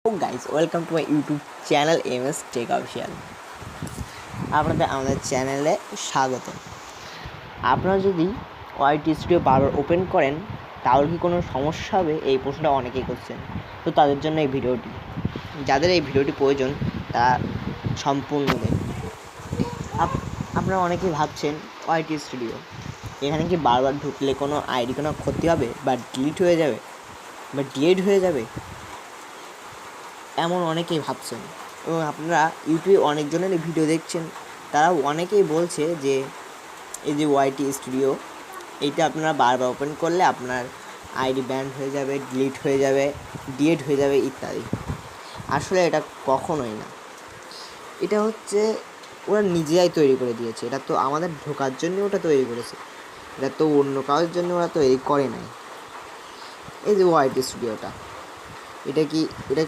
Oh guys, welcome to my YouTube channel MS Tech Official. আপনাদের আমাদের চ্যানেলে স্বাগত। আপনারা যদি ওয়াইটি স্টুডিও বারবার ওপেন করেন তাহলে কি কোনো সমস্যা হবে, এই প্রশ্নটা অনেকেই করছেন। তো তাদের জন্য এই ভিডিওটি, যাদের এই ভিডিওটি প্রয়োজন তারা সম্পূর্ণ দেখুন। আপনারা অনেকেই ভাবছেন ওয়াইটি স্টুডিও এখানে কি বারবার ঢুকলে কোনো আইডি কোনো ক্ষতি হবে বা ডিলিট হয়ে যাবে, এমন অনেকেই ভাবছেন। এবং আপনারা ইউটিউবে অনেকজনের ভিডিও দেখছেন, তারাও অনেকেই বলছে যে এই যে ওয়াইটি স্টুডিও এইটা আপনারা বারবার ওপেন করলে আপনার আইডি ব্যান হয়ে যাবে, ডিলিট হয়ে যাবে, ডিএড হয়ে যাবে ইত্যাদি। আসলে এটা কখনোই না। এটা হচ্ছে ওরা নিজেরাই তৈরি করে দিয়েছে। এটা তো আমাদের ঢোকার জন্য ওটা তৈরি করেছে, এটা তো অন্য কারোর জন্য ওরা তৈরি করে নাই। এই যে ওয়াইটি স্টুডিওটা, এটা